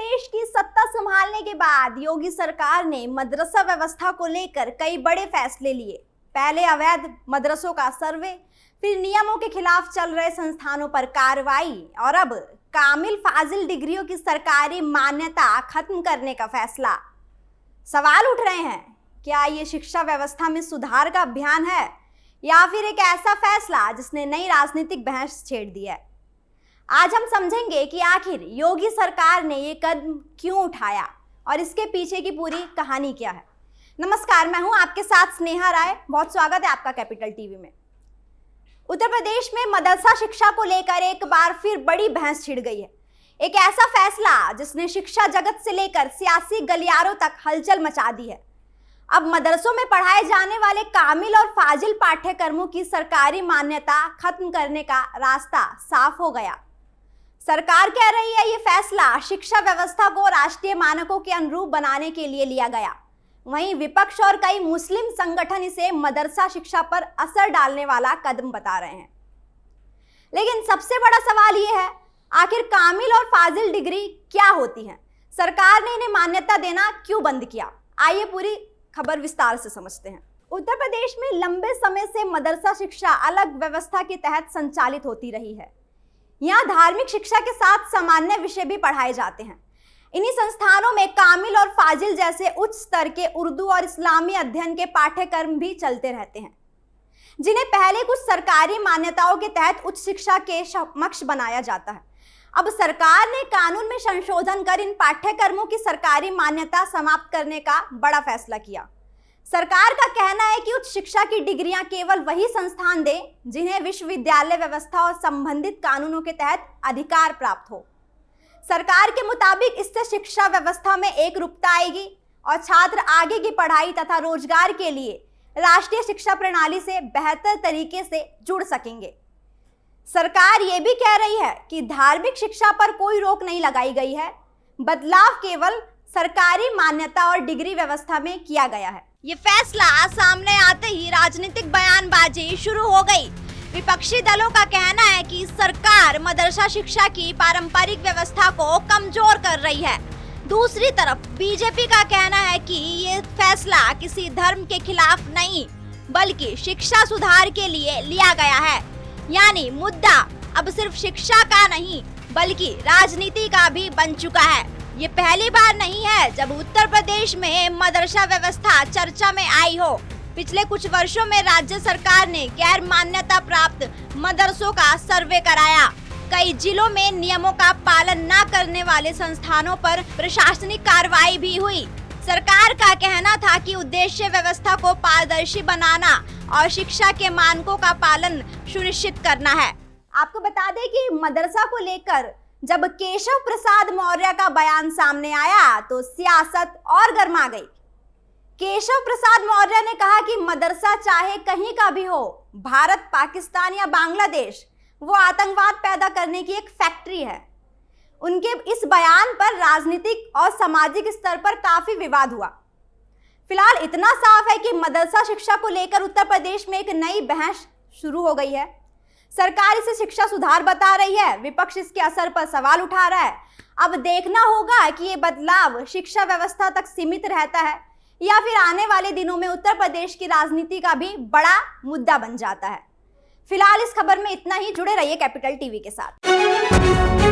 प्रदेश की सत्ता संभालने के बाद योगी सरकार ने मदरसा व्यवस्था को लेकर कई बड़े फैसले लिए। पहले अवैध मदरसों का सर्वे, फिर नियमों के खिलाफ चल रहे संस्थानों पर कार्रवाई और अब कामिल फाजिल डिग्रियों की सरकारी मान्यता खत्म करने का फैसला। सवाल उठ रहे हैं, क्या ये शिक्षा व्यवस्था में सुधार का अभियान है या फिर एक ऐसा फैसला जिसने नई राजनीतिक बहस छेड़ दी है। आज हम समझेंगे कि आखिर योगी सरकार ने ये कदम क्यों उठाया और इसके पीछे की पूरी कहानी क्या है। नमस्कार, मैं हूं आपके साथ स्नेहा राय। बहुत स्वागत है आपका कैपिटल टीवी में। उत्तर प्रदेश में मदरसा शिक्षा को लेकर एक बार फिर बड़ी बहस छिड़ गई है। एक ऐसा फैसला जिसने शिक्षा जगत से लेकर सियासी गलियारों तक हलचल मचा दी है। अब मदरसों में पढ़ाए जाने वाले कामिल और फाजिल पाठ्यक्रमों की सरकारी मान्यता खत्म करने का रास्ता साफ हो गया। सरकार कह रही है ये फैसला शिक्षा व्यवस्था को राष्ट्रीय मानकों के अनुरूप बनाने के लिए लिया गया। वहीं विपक्ष और कई मुस्लिम संगठन इसे मदरसा शिक्षा पर असर डालने वाला कदम बता रहे हैं। लेकिन सबसे बड़ा सवाल ये है, आखिर कामिल और फाजिल डिग्री क्या होती है? सरकार ने इन्हें मान्यता देना क्यों बंद किया? आइए पूरी खबर विस्तार से समझते हैं। उत्तर प्रदेश में लंबे समय से मदरसा शिक्षा अलग व्यवस्था के तहत संचालित होती रही है। यहाँ धार्मिक शिक्षा के साथ सामान्य विषय भी पढ़ाए जाते हैं। इन्हीं संस्थानों में कामिल और फाजिल जैसे उच्च स्तर के उर्दू और इस्लामी अध्ययन के पाठ्यक्रम भी चलते रहते हैं, जिन्हें पहले कुछ सरकारी मान्यताओं के तहत उच्च शिक्षा के समकक्ष बनाया जाता है। अब सरकार ने कानून में संशोधन कर इन पाठ्यक्रमों की सरकारी मान्यता समाप्त करने का बड़ा फैसला किया। सरकार का कहना है कि उच्च शिक्षा की डिग्रियां केवल वही संस्थान दें जिन्हें विश्वविद्यालय व्यवस्था और संबंधित कानूनों के तहत अधिकार प्राप्त हो। सरकार के मुताबिक इससे शिक्षा व्यवस्था में एकरूपता आएगी और छात्र आगे की पढ़ाई तथा रोजगार के लिए राष्ट्रीय शिक्षा प्रणाली से बेहतर तरीके से जुड़ सकेंगे। सरकार ये भी कह रही है कि धार्मिक शिक्षा पर कोई रोक नहीं लगाई गई है, बदलाव केवल सरकारी मान्यता और डिग्री व्यवस्था में किया गया है। ये फैसला सामने आते ही राजनीतिक बयानबाजी शुरू हो गई। विपक्षी दलों का कहना है कि सरकार मदरसा शिक्षा की पारंपरिक व्यवस्था को कमजोर कर रही है। दूसरी तरफ बीजेपी का कहना है कि ये फैसला किसी धर्म के खिलाफ नहीं बल्कि शिक्षा सुधार के लिए लिया गया है। यानी मुद्दा अब सिर्फ शिक्षा का नहीं बल्कि राजनीति का भी बन चुका है। ये पहली बार नहीं है जब उत्तर प्रदेश में मदरसा व्यवस्था चर्चा में आई हो। पिछले कुछ वर्षों में राज्य सरकार ने गैर मान्यता प्राप्त मदरसों का सर्वे कराया। कई जिलों में नियमों का पालन न करने वाले संस्थानों पर प्रशासनिक कार्रवाई भी हुई। सरकार का कहना था कि उद्देश्य व्यवस्था को पारदर्शी बनाना और शिक्षा के मानकों का पालन सुनिश्चित करना है। आपको बता दें कि मदरसा को लेकर जब केशव प्रसाद मौर्य का बयान सामने आया तो सियासत और गर्मा गई। केशव प्रसाद मौर्य ने कहा कि मदरसा चाहे कहीं का भी हो, भारत, पाकिस्तान या बांग्लादेश, वो आतंकवाद पैदा करने की एक फैक्ट्री है। उनके इस बयान पर राजनीतिक और सामाजिक स्तर पर काफी विवाद हुआ। फिलहाल इतना साफ है कि मदरसा शिक्षा को लेकर उत्तर प्रदेश में एक नई बहस शुरू हो गई है। सरकार इसे शिक्षा सुधार बता रही है, विपक्ष इसके असर पर सवाल उठा रहा है। अब देखना होगा कि ये बदलाव शिक्षा व्यवस्था तक सीमित रहता है या फिर आने वाले दिनों में उत्तर प्रदेश की राजनीति का भी बड़ा मुद्दा बन जाता है। फिलहाल इस खबर में इतना ही। जुड़े रहिए कैपिटल टीवी के साथ।